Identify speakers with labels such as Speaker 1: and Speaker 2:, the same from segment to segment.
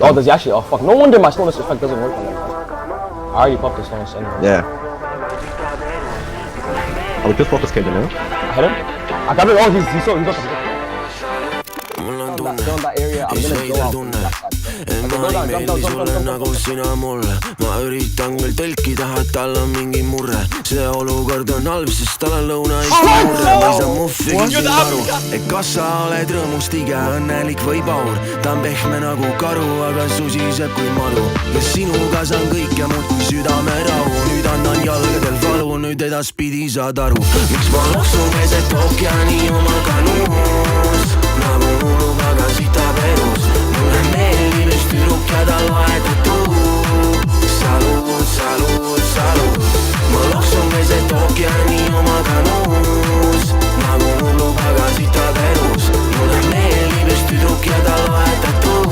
Speaker 1: Oh, does he actually? Oh, fuck. No wonder my slowness effect doesn't work on him. I already popped the slowness anyway.
Speaker 2: Yeah. I would just pop this kid, you know?
Speaker 1: I hit him? I got it. Oh, he's so, on that area, I'm gonna go out from that side.
Speaker 3: Nagu sina mulle, ma üritan küll tõlkida, et tal on mingi murre. See olukord on halb, sest tal on lõuna-Eesti murre. Ma ei saa muffigi sind aru, et kas sa oled rõõmust tige, õnnelik või paur. Ta on pehme nagu karu, aga susiseb kui maru. Ja sinuga saan kõike muud kui südame rahu. Nüüd annan jalgadel valu, nüüd edaspidi saad aru. Miks ma loksun keset ookeani oma kanuus, nagu hulub aga sitab elus. Mulle meeldib üks tüdruk ja tal vahetud. Salud, salud, salud. Ma loksun keset ookeani oma kanuus, nagu hulub aga sitab elus. Mulle meeldib üks tüdruk ja tal vahetud.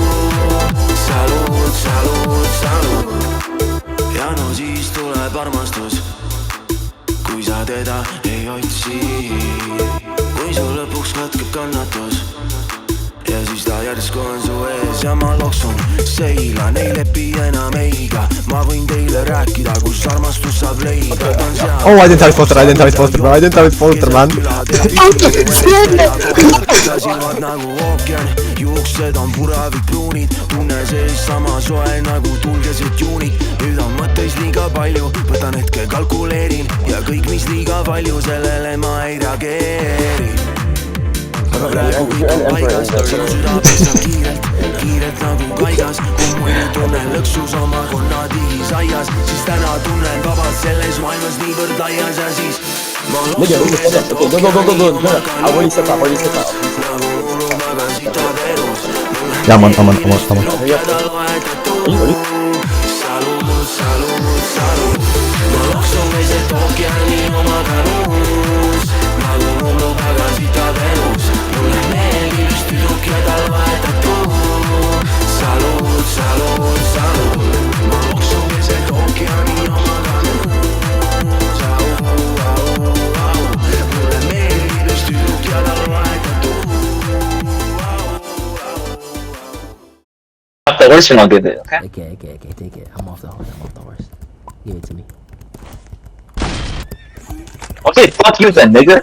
Speaker 3: Salud, salud, salud. Ja no siis tuleb armastus, kui sa teda ei otsi. Kui sul lõpuks katkeb kannatus ja siis ta järsku on su ees ja ma loksun, seilan, ei lepi enam eiga. Ma võin teile rääkida, kus armastus saab leida.
Speaker 2: Oh, I didn't have it poster, bro. I didn't have it poster, man.
Speaker 3: Silmad nagu ookean, juuksed on puravik pruunid. Tunne sees sama soe nagu tulgesed juunid. Nüüd on mõtteis liiga palju, võtan hetke kalkuleerin. Ja kõik mis liiga palju, sellele ma ei reageeri. Praegu kõik on paigas, sinu südames on kiirelt, kiirelt nagu kaigas. Kui muidu tunnen lõksus oma konnadigi saias, siis täna tunnen vabalt selles maailmas niivõrd laias ja siis ma loksun keset ookeani oma kanuus, nagu hulub aga sitab elus.
Speaker 2: Yeah, man.
Speaker 3: Ja tal vahetud. Salud, salud, salud. Ma loksun keset ookeani oma kanuus, nagu hulub aga sitab elus. Mulle meeldib üks tüdruk ja tal vahetud. Salud, salud, salud. Ma loksun keset ookeani oma kanuus. Mulle meeldib üks tüdruk ja tal vahetud.
Speaker 4: The horse and I'll give it, okay?
Speaker 5: Okay, take it. I'm off the horse. Give it to me.
Speaker 4: Okay, fuck you then, nigga.